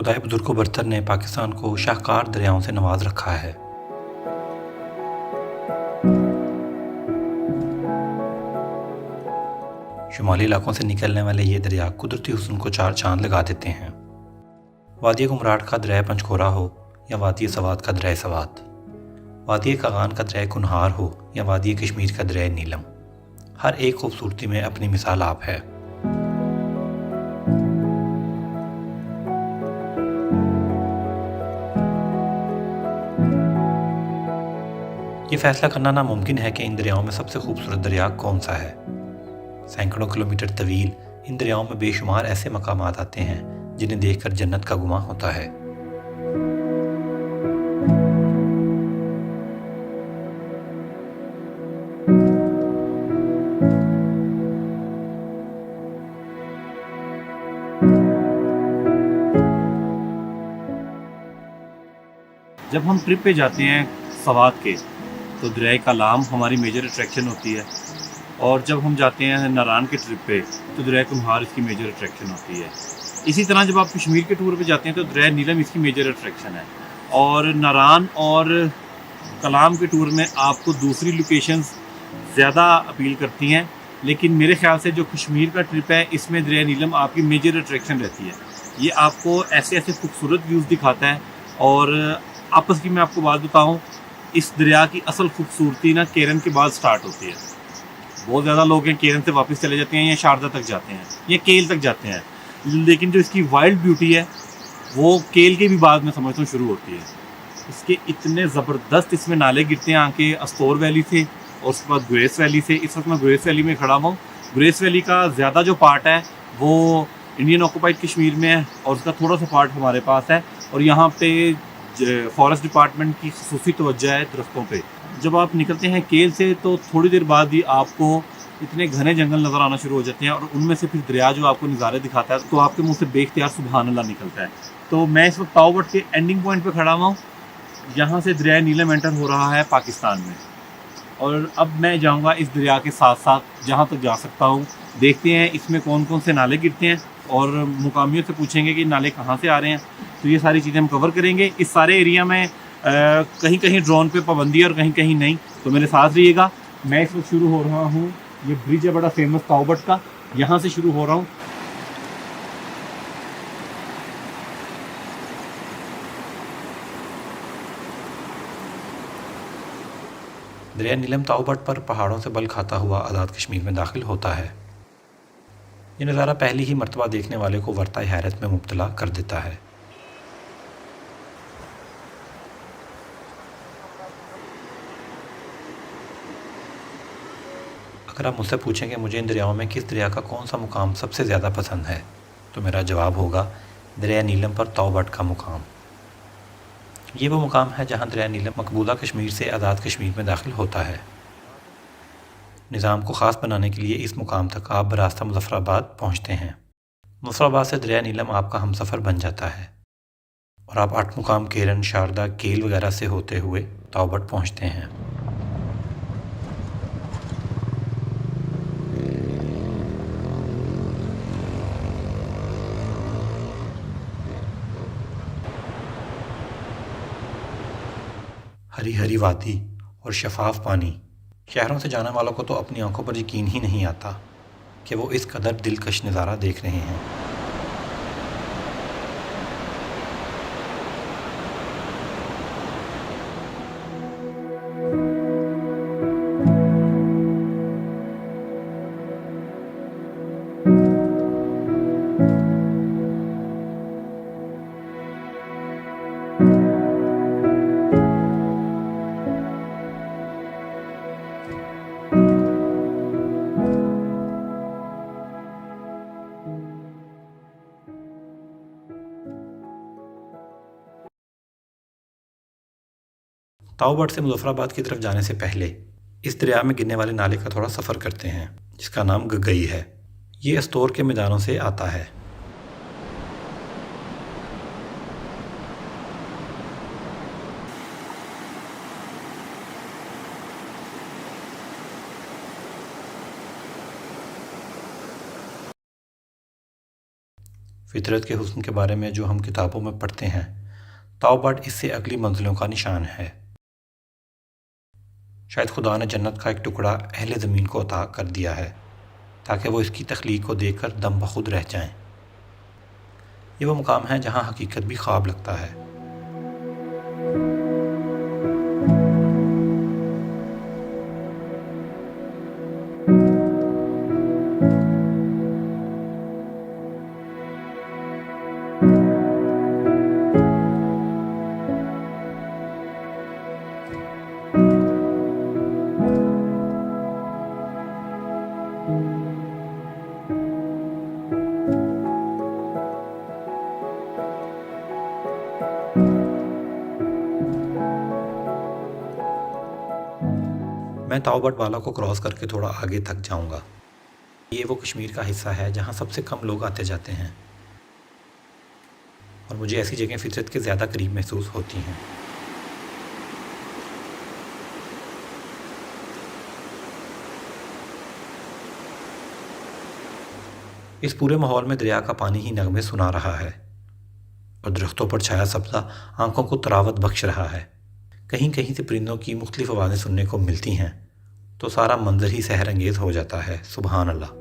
खुदाई बुजुर्ग बरतर ने पाकिस्तान को शाहकार दरियाओं से नवाज रखा है। शुमाली इलाकों से निकलने वाले ये दरिया कुदरती हुस्न को चार चांद लगा देते हैं। वादी गुमराट का दरिया पंचकोरा हो या वादी सवात का दरिया सवात, वादी कागान का दरिया कुनहार हो या वादी कश्मीर का दरिया नीलम, हर एक खूबसूरती में अपनी मिसाल आप है। ये फैसला करना नामुमकिन है कि इन दरियाओं में सबसे खूबसूरत दरिया कौन सा है। सैकड़ों किलोमीटर तवील इन दरियाओं में बेशुमार ऐसे मकामात आते हैं जिन्हें देखकर जन्नत का गुमां होता है। जब हम ट्रिप पे जाते हैं सवात के तो दरिया कलाम हमारी मेजर अट्रैक्शन होती है, और जब हम जाते हैं नारान के ट्रिप पे तो दरिया कुम्हार इसकी मेजर अट्रैक्शन होती है। इसी तरह जब आप कश्मीर के टूर पे जाते हैं तो दरिया नीलम इसकी मेजर अट्रैक्शन है, और नारान और कलाम के टूर में आपको दूसरी लोकेशंस ज़्यादा अपील करती हैं, लेकिन मेरे ख्याल से जो कश्मीर का ट्रिप है इसमें दरिया नीलम आपकी मेजर अट्रैक्शन रहती है। ये आपको ऐसे ऐसे खूबसूरत व्यूज़ दिखाता है। और आपस की मैं आपको बात बताऊं, इस दरिया की असल खूबसूरती ना केरन के बाद स्टार्ट होती है। बहुत ज़्यादा लोग हैं केरन से वापस चले जाते हैं या शारदा तक जाते हैं या केल तक जाते हैं, लेकिन जो इसकी वाइल्ड ब्यूटी है वो केल के भी बाद में समझता हूँ शुरू होती है। इसके इतने ज़बरदस्त इसमें नाले गिरते हैं आके अस्तोर वैली से और उसके बाद ग्रेस वैली से। इस वक्त मैं ग्रेस वैली में खड़ा हूँ। ग्रेस वैली का ज़्यादा जो पार्ट है वो इंडियन ऑक्यूपाइड कश्मीर में है और उसका थोड़ा सा पार्ट हमारे पास है, और यहाँ पे फॉरेस्ट डिपार्टमेंट की खसूसी तवज्जो है दरख्तों पे। जब आप निकलते हैं केल से तो थोड़ी देर बाद ही आपको इतने घने जंगल नज़र आना शुरू हो जाते हैं, और उनमें से फिर दरिया जो आपको नज़ारे दिखाता है तो आपके मुंह से बेख्तियार सुभान अल्लाह निकलता है। तो मैं इस वक्त ताओबट के एंडिंग पॉइंट पे खड़ा हुआ हूँ। यहाँ से दरिया नीलम एंटर हो रहा है पाकिस्तान में, और अब मैं जाऊँगा इस दरिया के साथ साथ जहाँ तक जा सकता हूँ। देखते हैं इसमें कौन कौन से नाले गिरते हैं, और मुकामियों से पूछेंगे कि नाले कहाँ से आ रहे हैं। तो ये सारी चीज़ें हम कवर करेंगे। इस सारे एरिया में कहीं कहीं ड्रोन पे पाबंदी है और कहीं कहीं नहीं, तो मेरे साथ रहिएगा। मैं इस वक्त शुरू हो रहा हूँ, ये ब्रिज है बड़ा फेमस ताओबट का, यहाँ से शुरू हो रहा हूँ। दरिया नीलम ताओबट पर पहाड़ों से बल खाता हुआ आज़ाद कश्मीर में दाखिल होता है। ये नज़ारा पहली ही मर्तबा देखने वाले को वर्ताए हैरत में मुब्तला कर देता है। अगर आप मुझसे पूछें कि मुझे इन दरियाओं में किस दरिया का कौन सा मुकाम सबसे ज़्यादा पसंद है, तो मेरा जवाब होगा दरिया नीलम पर ताओबट का मुकाम। ये वो मुकाम है जहाँ दरिया नीलम मकबूजा कश्मीर से आज़ाद कश्मीर में दाखिल होता है। निज़ाम को ख़ास बनाने के लिए इस मुकाम तक आप बरास्ता मुज़फ़्फ़राबाद पहुँचते हैं। मुज़फ़्फ़राबाद से दरिया नीलम आपका हमसफ़र बन जाता है और आप आठ मुकाम केरन, शारदा, केल वगैरह से होते हुए ताओबट पहुँचते हैं। हरी हरी वादी और शफाफ पानी, शहरों से जाने वालों को तो अपनी आंखों पर यकीन ही नहीं आता कि वो इस कदर दिलकश नज़ारा देख रहे हैं। ताओबट से मुज़फ़्फ़राबाद की तरफ जाने से पहले इस दरिया में गिरने वाले नाले का थोड़ा सफ़र करते हैं जिसका नाम गगई है। ये अस्तोर के मैदानों से आता है। फितरत के हुस्न के बारे में जो हम किताबों में पढ़ते हैं, ताओबाट इससे अगली मंजिलों का निशान है। शायद खुदा ने जन्नत का एक टुकड़ा अहले ज़मीन को अता कर दिया है ताकि वो इसकी तख्लीक को देखकर दम बखुद रह जाएं। ये वो मुकाम है जहाँ हकीकत भी ख्वाब लगता है। मैं ताओबाट वाला को क्रॉस करके थोड़ा आगे तक जाऊंगा। ये वो कश्मीर का हिस्सा है जहाँ सबसे कम लोग आते जाते हैं और मुझे ऐसी जगह फितरत के ज़्यादा करीब महसूस होती हैं। इस पूरे माहौल में दरिया का पानी ही नगमे सुना रहा है और दरख्तों पर छाया सब्ज़ा आंखों को तरावत बख्श रहा है। कहीं कहीं से परिंदों की मुख्तलिफ आवाज़ें सुनने को मिलती हैं तो सारा मंजर ही सहर अंगेज़ हो जाता है। सुबहान अल्लाह।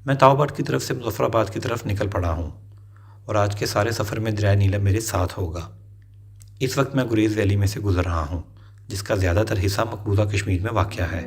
मैं ताओबाट की तरफ से मुजफ्फराबाद की तरफ निकल पड़ा हूँ और आज के सारे सफ़र में दरिया नीलम मेरे साथ होगा। इस वक्त मैं गुरेज़ वैली में से गुज़र रहा हूँ जिसका ज़्यादातर हिस्सा मकबूजा कश्मीर में वाक़या है।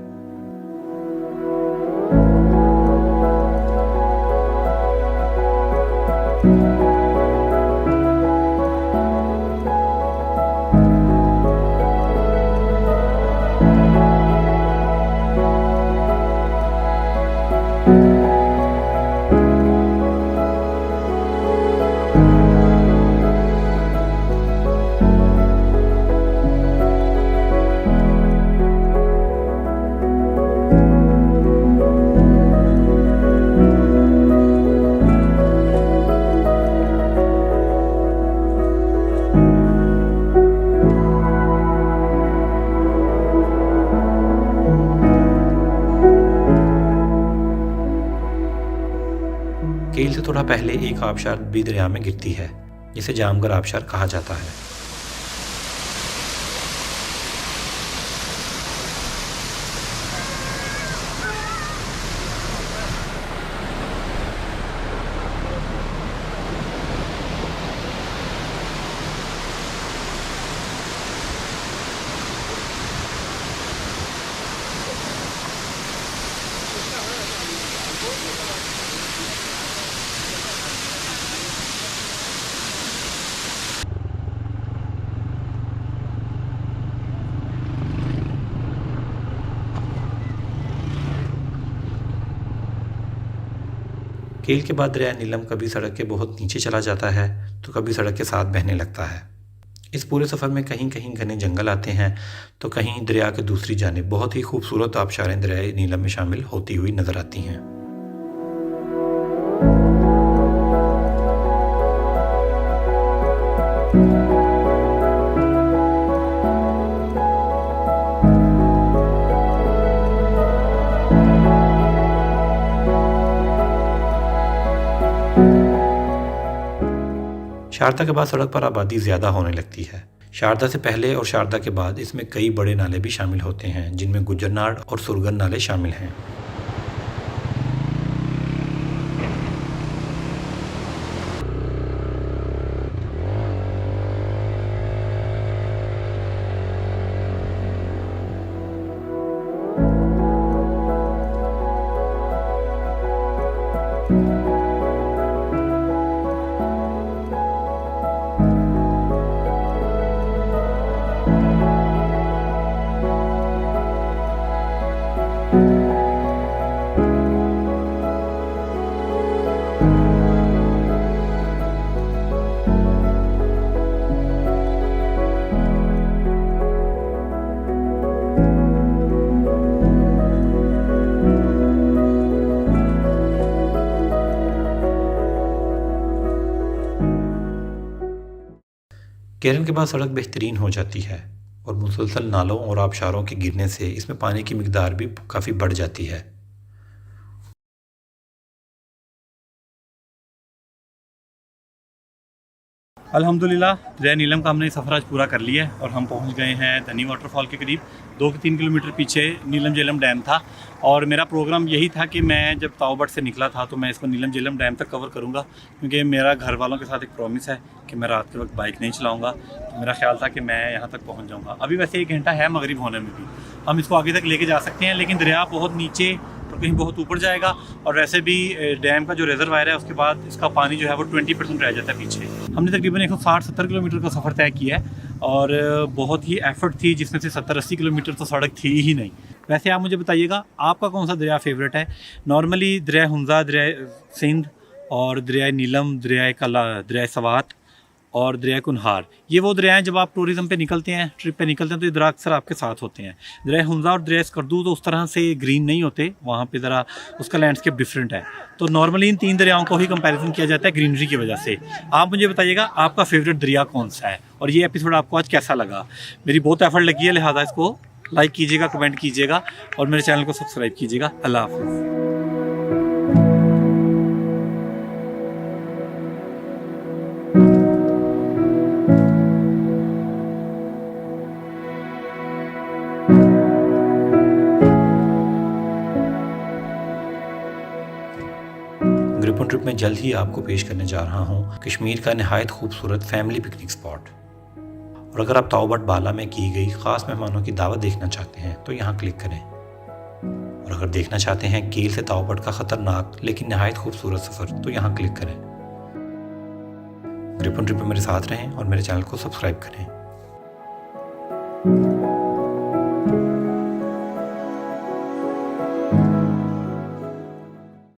केल से थोड़ा पहले एक आबशार भी दरिया में गिरती है जिसे जामगर आबशार कहा जाता है। केल के बाद दरिया नीलम कभी सड़क के बहुत नीचे चला जाता है तो कभी सड़क के साथ बहने लगता है। इस पूरे सफ़र में कहीं कहीं घने जंगल आते हैं तो कहीं दरिया के दूसरी जानिब बहुत ही खूबसूरत आबशारें दरिया नीलम में शामिल होती हुई नज़र आती हैं। शारदा के बाद सड़क पर आबादी ज़्यादा होने लगती है। शारदा से पहले और शारदा के बाद इसमें कई बड़े नाले भी शामिल होते हैं जिनमें गुजरनाड़ और सुरगन नाले शामिल हैं। केरल के बाद सड़क बेहतरीन हो जाती है और मुसलसल नालों और आबशारों के गिरने से इसमें पानी की मिकदार भी काफ़ी बढ़ जाती है। अल्हम्दुलिल्लाह दरिया नीलम का हमने सफ़र आज पूरा कर लिया है और हम पहुंच गए हैं धनी वाटरफॉल के करीब। 2-3 किलोमीटर पीछे नीलम झेलम डैम था और मेरा प्रोग्राम यही था कि मैं जब ताओबट से निकला था तो मैं इसको नीलम झेलम डैम तक कवर करूंगा, क्योंकि मेरा घर वालों के साथ एक प्रॉमिस है कि मैं रात के वक्त बाइक नहीं चलाऊँगा। तो मेरा ख्याल था कि मैं यहाँ तक पहुँच जाऊँगा। अभी वैसे 1 घंटा है मगरिब होने में भी, हम इसको आगे तक लेके जा सकते हैं, लेकिन दरिया बहुत नीचे और कहीं बहुत ऊपर जाएगा और वैसे भी डैम का जो रिजर्वायर है उसके बाद इसका पानी जो है वो 20% रह जाता है पीछे। हमने तकरीबन 160-70 किलोमीटर का सफ़र तय किया है और बहुत ही एफर्ट थी, जिसमें से 70-80 किलोमीटर तो सड़क थी ही नहीं। वैसे आप मुझे बताइएगा आपका कौन सा दरिया फेवरेट है। नॉर्मली दरिया हुंजा, दरिया सिंध और दरिया नीलम, दरिया कला, दरिया सवात और दरिया कुनहार, ये वो दरिया हैं जब आप टूरिज़म पे निकलते हैं, ट्रिप पे निकलते हैं तो ये दरिया अक्सर आपके साथ होते हैं। दरिया हुंजा और दरिया स्कर्दू तो उस तरह से ग्रीन नहीं होते, वहाँ पे ज़रा उसका लैंडस्केप डिफरेंट है। तो नॉर्मली इन 3 दरियाओं को ही कंपैरिजन किया जाता है ग्रीनरी की वजह से। आप मुझे बताइएगा आपका फेवरेट दरिया कौन सा है और ये एपिसोड आपको आज कैसा लगा। मेरी बहुत एफर्ट लगी है, लिहाजा इसको लाइक कीजिएगा, कमेंट कीजिएगा और मेरे चैनल को सब्सक्राइब कीजिएगा। अल्लाह हाफ़िज़। ग्रिपन ट्रिप में जल्द ही आपको पेश करने जा रहा हूँ कश्मीर का नहायत खूबसूरत फैमिली पिकनिक स्पॉट। और अगर आप ताओबट बाला में की गई ख़ास मेहमानों की दावत देखना चाहते हैं तो यहाँ क्लिक करें। और अगर देखना चाहते हैं कील से ताओबट का ख़तरनाक लेकिन नहायत खूबसूरत सफ़र तो यहाँ क्लिक करें। ग्रिपन ट्रिप में मेरे साथ रहें और मेरे चैनल को सब्सक्राइब करें।